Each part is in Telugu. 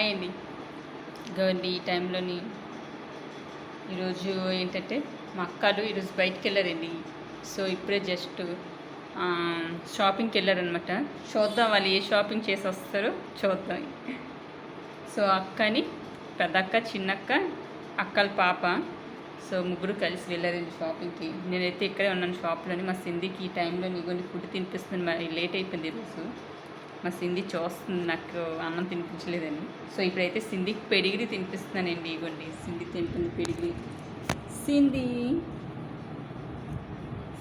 హాయ్ అండి. గోండి ఈ టైంలోని ఈరోజు ఏంటంటే మా అక్కలు ఈరోజు బయటికి వెళ్ళారండి. సో ఇప్పుడే జస్ట్ షాపింగ్కి వెళ్ళారనమాట. చూద్దాం వాళ్ళు ఏ షాపింగ్ చేసి వస్తారో చూద్దాం. సో అక్కని పెద్దక్క, చిన్నక్క, అక్కల పాప, సో ముగ్గురు కలిసి వెళ్ళారండి షాపింగ్కి. నేనైతే ఇక్కడే ఉన్నాను షాప్లోని. మా సింధికి ఈ టైంలో నీకొని ఫుడ్ తినిపిస్తుంది. మరి లేట్ అయిపోయింది ఈరోజు. మా సింధి చూస్తుంది నాకు అన్నం తినిపించలేదని. సో ఇప్పుడైతే సింధికి పెడిగిరి తినిపిస్తున్నానండి. ఇగోండి సింధి తింటుంది పెడిగిరి.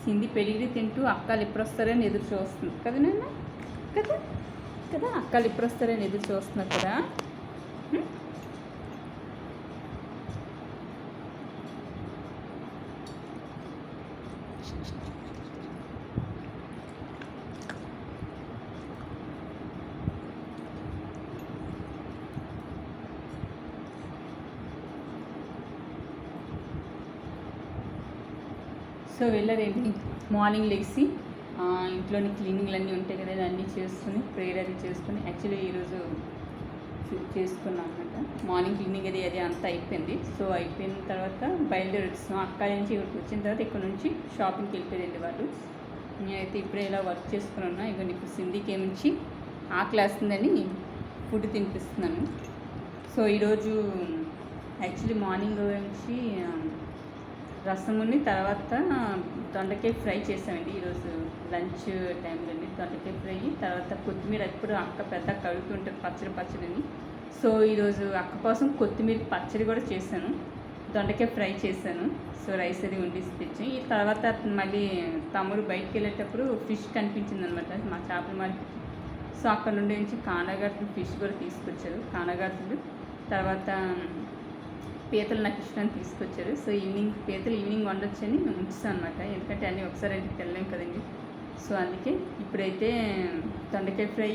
సింధి పెడిగిరి తింటూ అక్కలు ఎప్పుడు వస్తారని ఎదురు చూస్తుంది కదా నాన్న. కదా కదా అక్కలు ఎప్పుడు వస్తారని ఎదురు చూస్తున్నారు కదా. సో వెళ్ళారండి. మార్నింగ్ లెగిసి ఇంట్లోని క్లీనింగ్లు అన్నీ ఉంటాయి కదా, అన్నీ చేసుకుని ప్రేయర్ అది చేసుకుని, యాక్చువల్లీ ఈరోజు చేసుకున్నాం అనమాట. మార్నింగ్ క్లీనింగ్ అది అంతా అయిపోయింది. సో అయిపోయిన తర్వాత బయలుదేరి వచ్చాం. అక్కడ నుంచి ఇక్కడికి వచ్చిన తర్వాత ఇక్కడ నుంచి షాపింగ్కి వెళ్ళిపోయింది వాళ్ళు. నేనైతే ఇప్పుడే ఇలా వర్క్ చేసుకుని ఉన్నా. ఇక ఇప్పుడు సింధికి ఏమించి ఆకలేస్తుందని ఫుడ్ తినిపిస్తున్నాను. సో ఈరోజు యాక్చువల్లీ మార్నింగ్ నుంచి రసముని తర్వాత దొండకాయ ఫ్రై చేసామండి. ఈరోజు లంచ్ టైంలోని దొండకాయ ఫ్రై, తర్వాత కొత్తిమీర ఎప్పుడు అక్క పెద్ద కడుగుతుంటుంది పచ్చడిని. సో ఈరోజు అక్క కోసం కొత్తిమీర పచ్చడి కూడా చేశాను, దొండకాయ ఫ్రై చేశాను. సో రైస్ అది వండిసి తెచ్చి ఈ తర్వాత మళ్ళీ తమ్ముడు బయటికి వెళ్ళేటప్పుడు ఫిష్ కనిపించింది అనమాట మా చేపల మార్కెట్. సో అక్కడ నుండి నుంచి కానగాడులు ఫిష్ కూడా తీసుకొచ్చారు. కానగాడులు తర్వాత పీతలు నాకు ఇష్టం తీసుకొచ్చారు. సో పీతలు ఈవినింగ్ వండొచ్చని ఉంచుతాను అనమాట. ఎందుకంటే అన్నీ ఒకసారి ఇంటికి వెళ్ళలేం కదండి. సో అందుకే ఇప్పుడైతే దొండకాయ ఫ్రై,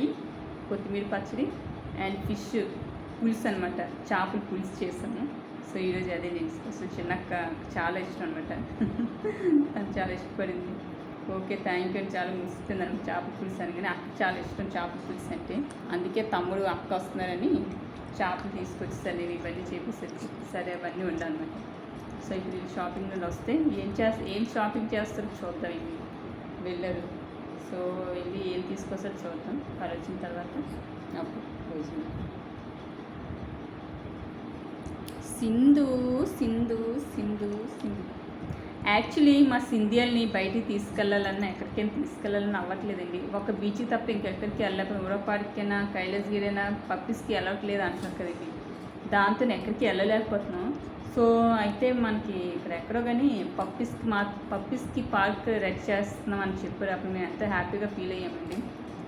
కొత్తిమీర పచ్చడి అండ్ ఫిష్ పులుసు అనమాట, చేపల పులుసు చేస్తాము. సో ఈరోజు అదే చేస్తాను. సో చిన్నక్క చాలా ఇష్టం అనమాట, తను చాలా ఇష్టపడింది. ఓకే థ్యాంక్ యూ అని చాలా ముస్తుంది అనమాట చేపల పులుసు అని. కానీ అక్క చాలా ఇష్టం చేపల పులుసు అంటే, అందుకే తమ్ముడు అక్క వస్తున్నారని చేపలు తీసుకొచ్చేసారు. నేను ఇవన్నీ చేసేసరికి సరే అవన్నీ ఉండాలన్నమాట. సో ఇప్పుడు వీళ్ళు షాపింగ్ నుండి వస్తే ఏం షాపింగ్ చేస్తారో చూద్దాం. ఇవి వెళ్ళరు. సో ఇవి ఏం తీసుకొస్తారో చూద్దాం. వాళ్ళు వచ్చిన తర్వాత అప్పుడు భోజనం. సింధు యాక్చువల్లీ మా సింధియల్ని బయటికి తీసుకెళ్ళాలన్నా ఎక్కడికైనా తీసుకెళ్ళాలని అవ్వట్లేదండి. ఒక బీచ్కి తప్ప ఇంకెక్కడికి వెళ్ళకపోయినా ఊర పార్క్కైనా కైలాసగిరైనా పప్పీస్కి వెళ్ళట్లేదు అంటున్నారు కదండి. దాంతో ఎక్కడికి వెళ్ళలేకపోతున్నాం. సో అయితే మనకి ఇక్కడ ఎక్కడో కానీ పప్పీస్కి పార్క్ రెడీ చేస్తున్నాం అని చెప్పారు. అప్పుడు మేము ఎంతో హ్యాపీగా ఫీల్ అయ్యామండి.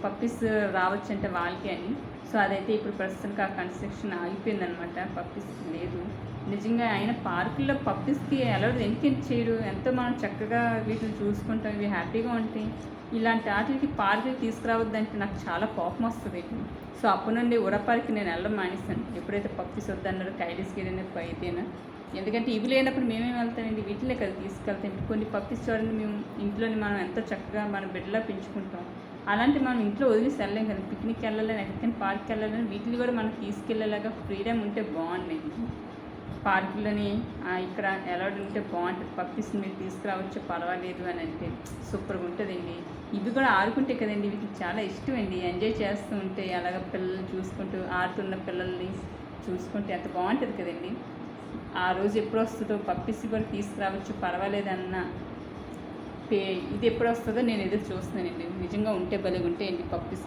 పప్పీస్ రావచ్చు అంటే వాళ్ళకి అని. సో అదైతే ఇప్పుడు ప్రస్తుతానికి ఆ కన్స్ట్రక్షన్ ఆగిపోయిందనమాట. పప్పీస్కి లేదు. నిజంగా ఆయన పార్కుల్లో పప్పీస్కి అలౌడ్ ఎందుకు చేయడు? ఎంతో మనం చక్కగా వీటిని చూసుకుంటాం, ఇవి హ్యాపీగా ఉంటాయి. ఇలాంటి వాటికి పార్కుకి తీసుకురావద్దంటే నాకు చాలా కోపం వస్తుంది. సో అప్పటి నుండి ఉరపార్కి నేను వెళ్ళడం మానేస్తాను. ఎప్పుడైతే పప్పీస్ వద్దన్నారో కైలాసగిరైనా అయితేనా. ఎందుకంటే ఇవి లేనప్పుడు మేమేమి వెళ్తామండి, వీటిలే కదా తీసుకెళ్తాం. కొన్ని పప్పీస్ చూడండి, మేము ఇంట్లోని మనం ఎంతో చక్కగా మన బిడ్డలా పెంచుకుంటాం. అలాంటి మనం ఇంట్లో వదిలేసి వెళ్ళలేం కదా. పిక్నిక్ వెళ్ళాలని, ఎక్కడికైనా పార్క్కి వెళ్ళాలని, వీటిని కూడా మనం తీసుకెళ్ళేలాగా ఫ్రీడమ్ ఉంటే బాగుండేది. పార్కులని ఇక్కడ అలౌడ్ ఉంటే బాగుంటుంది. పప్పీస్ని మీరు తీసుకురావచ్చు పర్వాలేదు అని అంటే సూపర్గా ఉంటుందండి. ఇవి కూడా ఆడుకుంటే కదండి, వీటికి చాలా ఇష్టం అండి. ఎంజాయ్ చేస్తూ ఉంటే అలాగ పిల్లల్ని చూసుకుంటూ ఆడుతున్న పిల్లల్ని చూసుకుంటే ఎంత బాగుంటుంది కదండి. ఆ రోజు ఎప్పుడు వస్తుందో పప్పీస్ కూడా తీసుకురావచ్చు పర్వాలేదన్న ఇది ఎప్పుడు వస్తుందో నేను ఎదురు చూస్తున్నానండి. నిజంగా ఉంటే భలేగా ఉంటాయండి పప్పీస్.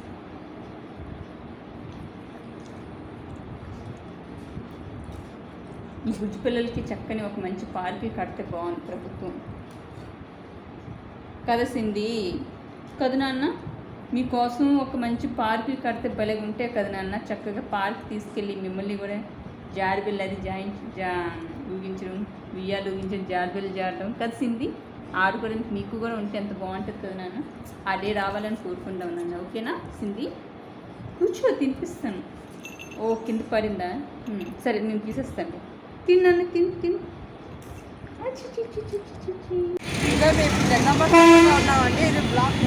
ఈ బుజ్జి పిల్లలకి చక్కని ఒక మంచి పార్కులు కడితే బాగుంది ప్రభుత్వం కదా సింధి. కదా నాన్న, మీకోసం ఒక మంచి పార్కులు కడితే భలేగా ఉంటే కదా నాన్న. చక్కగా పార్క్ తీసుకెళ్ళి మిమ్మల్ని కూడా జారిబిల్ అది ఊగించడం, ఉయ్యాలు ఊగించడం, జారిబిల్ జారడం కదా సింధి. ఆడుకోవడానికి మీకు కూడా ఉంటే ఎంత బాగుంటుంది కదా నాన్న. అదే రావాలని కోరుకుంటాం నాన్న. ఓకేనా సింధి? కూర్చో తినిపిస్తాను. ఓ కింద పడిందా? సరే నేను తీసేస్తాను. తిన్నాను తిని ఇంకా మేము జగన్నాబాద్లో ఉన్నామండి. ఇది బ్లాక్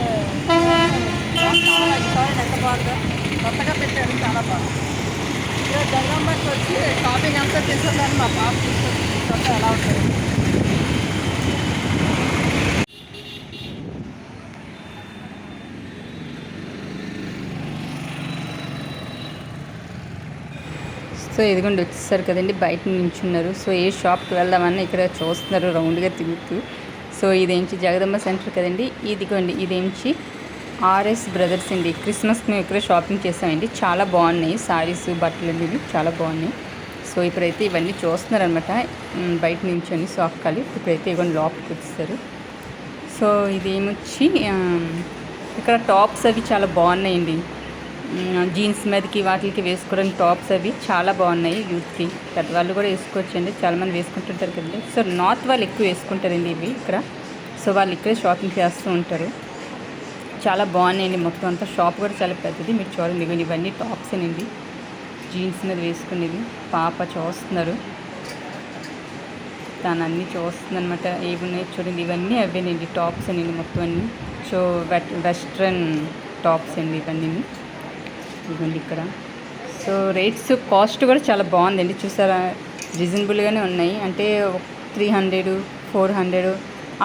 ఎంత బాగుందో, కొత్తగా పెట్టారు, చాలా బాగుంది. గంగమ్మకి వచ్చి షాపింగ్ అంతా చేసేదాన్ని మా పాప తీసుకొస్తే ఎలా ఉంటుంది. సో ఇదిగోండి వచ్చేసారు కదండి, బయట నించున్నారు. సో ఏ షాప్కి వెళ్దామని ఇక్కడ చూస్తున్నారు రౌండ్గా తిరుగుతూ. సో ఇదేంటి జగదంబ సెంటర్ కదండి. ఇదిగోండి ఇదేంటి ఆర్ఎస్ బ్రదర్స్ అండి. క్రిస్మస్కి మేము ఇక్కడ షాపింగ్ చేసామండి. చాలా బాగున్నాయి సారీస్, బట్టలు అనేవి చాలా బాగున్నాయి. సో ఇప్పుడైతే ఇవన్నీ చూస్తున్నారనమాట బయట నించొని. సో అక్కలు ఇప్పుడైతే ఇవన్నీ లోపలికి వచ్చేసారు. సో ఇదేమొచ్చి ఇక్కడ టాప్స్ అవి చాలా బాగున్నాయండి. జీన్స్ మీదకి వాటికి వేసుకోవడానికి టాప్స్ అవి చాలా బాగున్నాయి. యూత్కి పెద్దవాళ్ళు కూడా వేసుకోవచ్చండి, చాలామంది వేసుకుంటుంటారు కదండి. సో నార్త్ వాళ్ళు ఎక్కువ వేసుకుంటారండి ఇవి ఇక్కడ. సో వాళ్ళు ఇక్కడే షాపింగ్ చేస్తూ ఉంటారు. చాలా బాగున్నాయండి మొత్తం అంతా. షాప్ కూడా చాలా పెద్దది. మీరు చూడండి ఇవన్నీ టాప్స్ అండి, జీన్స్ మీద వేసుకునేది. పాప చూస్తున్నారు, తను అన్నీ చూస్తుంది అనమాట. ఏవి ఉన్నాయి చూడండి, ఇవన్నీ అవేనండి టాప్స్ అండి మొత్తం అన్నీ. సో వెస్ట్రన్ టాప్స్ అండి ఇవన్నీ. ఇవ్వండి ఇక్కడ. సో రేట్స్ కాస్ట్ కూడా చాలా బాగుందండి. చూసారా, రీజనబుల్గానే ఉన్నాయి. అంటే 300, 400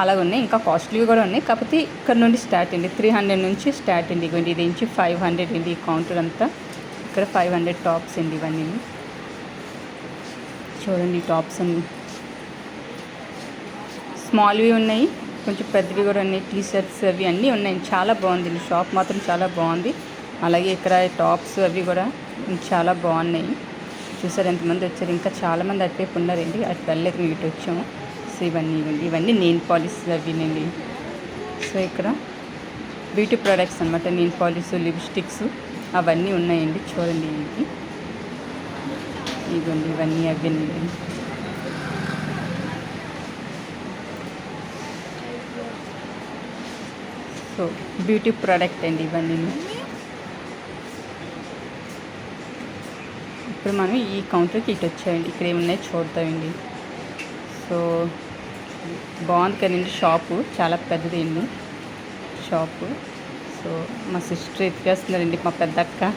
అలాగ ఉన్నాయి. ఇంకా కాస్ట్లీవి కూడా ఉన్నాయి. కాకపోతే ఇక్కడ నుండి స్టార్ట్ అండి, 300 నుంచి స్టార్ట్ అండి. ఇవ్వండి ఇది నుంచి 500 అండి. ఈ కౌంటర్ అంతా ఇక్కడ 500 టాప్స్ అండి ఇవన్నీ. చూడండి టాప్స్ అండి, స్మాల్వి ఉన్నాయి, కొంచెం పెద్దవి కూడా ఉన్నాయి. టీ షర్ట్స్ అవి అన్నీ ఉన్నాయి. చాలా బాగుంది షాప్ మాత్రం, చాలా బాగుంది. అలాగే ఇక్కడ టాప్స్ అవి కూడా చాలా బాగున్నాయి. చూసారు ఎంతమంది వచ్చారు. ఇంకా చాలామంది అటువైపు ఉన్నారండి, అటు వెళ్ళలేదు, మేము ఇటు వచ్చాము. సో ఇవన్నీ నెయిల్ పాలిష్ అవినండి. సో ఇక్కడ బ్యూటీ ప్రోడక్ట్స్ అనమాట, నెయిల్ పాలిష్, లిప్స్టిక్స్ అవన్నీ ఉన్నాయండి. చూడండి ఇవ్వండి ఇవన్నీ అవేనండి. సో బ్యూటీ ప్రోడక్ట్ అండి ఇవన్నీ. ఇప్పుడు మనం ఈ కౌంటర్కి ఇటు వచ్చాయండి. ఇక్కడ ఏమున్నాయి చూద్దామండి. సో బాగుంది కదండి షాపు, చాలా పెద్దది అండి షాపు. సో మా సిస్టర్ ఎత్తుకేస్తున్నారండి, మా పెద్దక్క.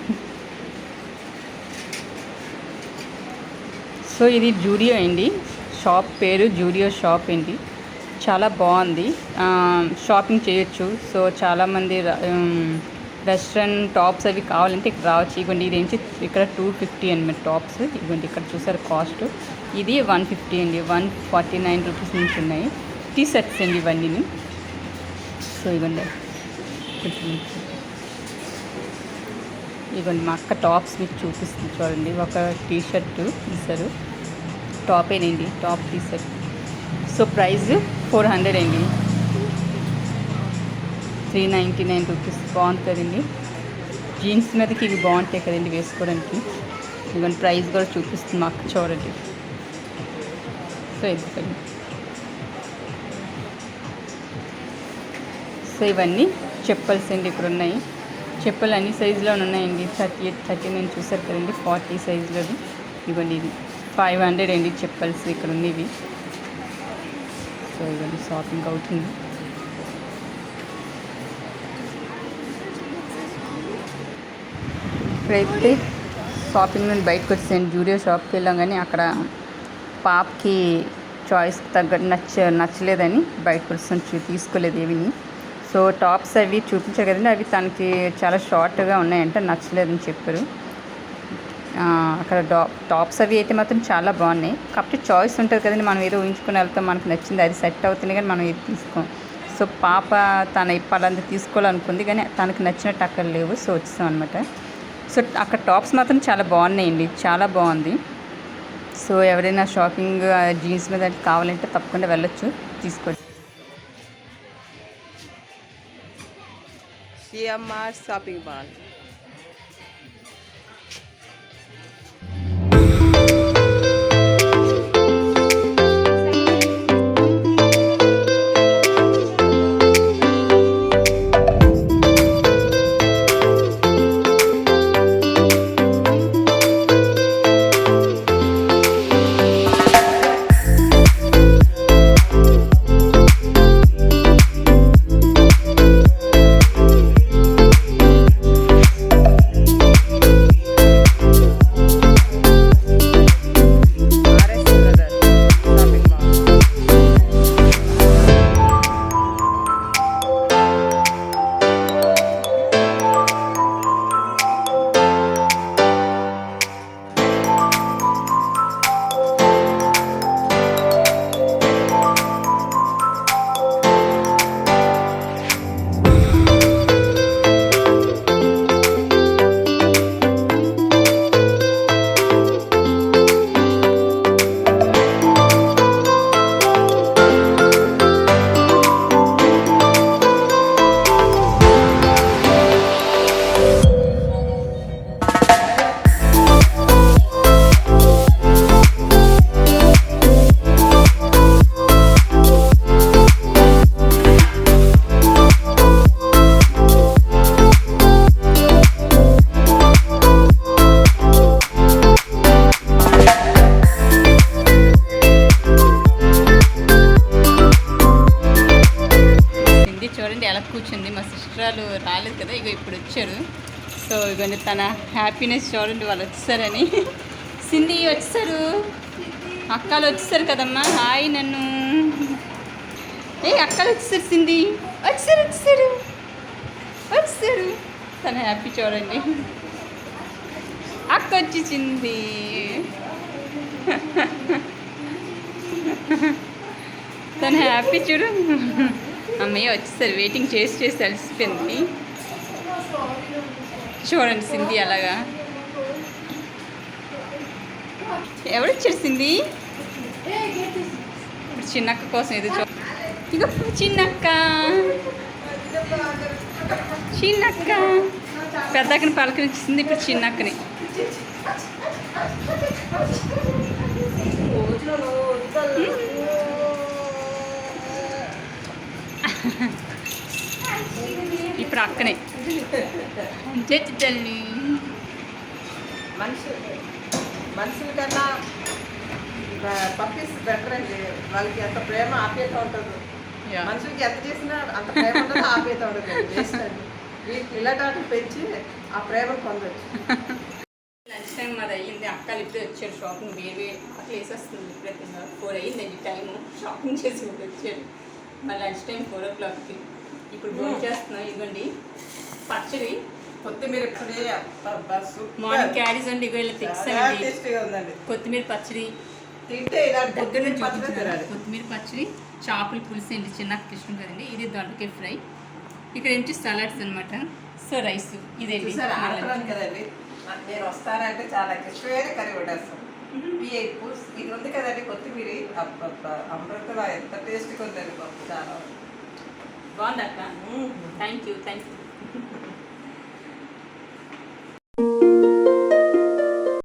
సో ఇది జూడియో అండి, షాప్ పేరు జూడియో షాప్ అండి. చాలా బాగుంది, షాపింగ్ చేయొచ్చు. సో చాలామంది వెస్ట్రన్ టాప్స్ అవి కావాలంటే ఇక్కడ రావచ్చు. ఇవ్వండి ఇది ఏంటి ఇక్కడ 250 అనమాట టాప్స్. ఇవ్వండి ఇక్కడ చూసారు కాస్ట్. ఇది 150 అండి, 149 రూపీస్ నుంచి ఉన్నాయి. టీ షర్ట్స్ అండి ఇవన్నీ. సో ఇవ్వండి ఇవ్వండి మా అక్క టాప్స్ మీకు చూపిస్తుంది చూడండి. ఒక టీ షర్ట్ తీసారు, టాపేనండి, top T shirt. So price 400 అండి, 399 రూపీస్. బాగుంది కదండి, జీన్స్ మీదకి ఇవి బాగుంటాయి కదండి వేసుకోవడానికి. ఇవన్నీ ప్రైస్ కూడా చూపిస్తుంది మాకు చూడండి. సో ఎందుకండి, సో ఇవన్నీ చెప్పల్స్ అండి ఇక్కడ ఉన్నాయి. చెప్పులు అన్ని సైజులో ఉన్నాయండి. 38, 39 చూసారు కదండి, 40 సైజులోది. ఇవ్వండి ఇది 500 అండి చెప్పల్స్ ఇక్కడ ఉన్నవి. సో ఇవన్నీ షాపింగ్ అవుతుంది. ఇప్పుడైతే షాపింగ్ నుండి బయటకు వచ్చాను. జూడియో షాప్కి వెళ్ళాం, కానీ అక్కడ పాపకి చాయిస్కి తగ్గట్టు నచ్చలేదని బయటకు వచ్చాను, తీసుకోలేదు ఏవిని. సో టాప్స్ అవి చూపించారు కదండి, అవి తనకి చాలా షార్ట్గా ఉన్నాయంట, నచ్చలేదని చెప్పారు. అక్కడ టాప్స్ అవి అయితే మాత్రం చాలా బాగున్నాయి. కాకపోతే చాయిస్ ఉంటుంది కదండి, మనం ఏదో ఊహించుకుని వెళ్తాం, మనకు నచ్చింది అది సెట్ అవుతుంది, కానీ మనం ఏది తీసుకోం. సో పాప తన పలాంటి తీసుకోవాలనుకుంది, కానీ తనకి నచ్చినట్టు అక్కడ లేవు. సో వచ్చాం అనమాట. సో అక్కడ టాప్స్ మాత్రం చాలా బాగున్నాయండి, చాలా బాగుంది. సో ఎవరైనా షాపింగ్ జీన్స్ మీద కావాలంటే తప్పకుండా వెళ్ళొచ్చు, తీసుకోవచ్చు. CMR shopping mall. వచ్చాడు. సో ఇవన్నీ తన హ్యాపీనెస్ చూడండి, వాళ్ళు వచ్చేసారని. సింధీ వచ్చేసారు, అక్కలు వచ్చేసారు కదమ్మా. హాయ్ నన్ను. అక్కలు వచ్చేసారు, సింధీ వచ్చేసారు. తన హ్యాపీ చూడండి. అక్క వచ్చేసింది. తన హ్యాపీ చూడు. అమ్మయ్య వచ్చేసారు. వెయిటింగ్ చేసి అలసిపోయింది. చూడండి సింధీ అలాగా. ఎవడొచ్చారు సింధీ? ఇప్పుడు చిన్నక్క కోసం ఏదో ఇక చిన్నక్క పెద్దక్కని పలకరించింది. ఇప్పుడు చిన్నక్కని. ఇప్పుడు అక్కనే తల్లి. మనుషుల కన్నా పప్పీస్ బెటర్ అండి. వాళ్ళకి ఎంత ప్రేమ ఆప్యాయత ఉంటుంది. మనుషులకి ఎంత చేసినా అంత ప్రేమ ఉంటుంది, ఆప్యాయత ఉంటుంది. వేస్ట్ అండి. వీటికి ఇలాంటి వాటిని పెంచి ఆ ప్రేమను పొందొచ్చు. లంచ్ టైం మాది అయ్యింది. అక్కలు ఇప్పుడే వచ్చారు. షాపింగ్ వేరే అట్లా వేసేస్తుంది. ఇప్పుడే 4 అయ్యిందండి టైము. షాపింగ్ చేసి ఇప్పుడు వచ్చారు. మరి లంచ్ టైం 4 o'clockకి. ఇప్పుడు భోజనం చేస్తున్నాం. ఇవ్వండి పచ్చడి, కొత్తిమీర మార్నింగ్ క్యారీస్ అండి. ఇగో ఇలా తెచ్చానండి. ఉందండి. కొత్తిమీర పచ్చడి తింటే దగ్గర నుంచి చూపించారు. కొత్తిమీర పచ్చడి, చేపల పులుసు అండి. చిన్నకి ఇష్టం కదండి. ఇది దొండకాయ ఫ్రై. ఇక్కడ ఏంటి సలాడ్స్ అనమాట. సో రైస్ ఇదేంటి కదండి. నేను వస్తానంటే చాలా ఇష్టమైన కర్రీ వండేస్తాను. ఇది ఉంది కదండి కొత్తిమీర. అమృతలా ఎంత టేస్ట్గా ఉందండి పప్పు. చాలా బాగుంది అక్క. Thank you.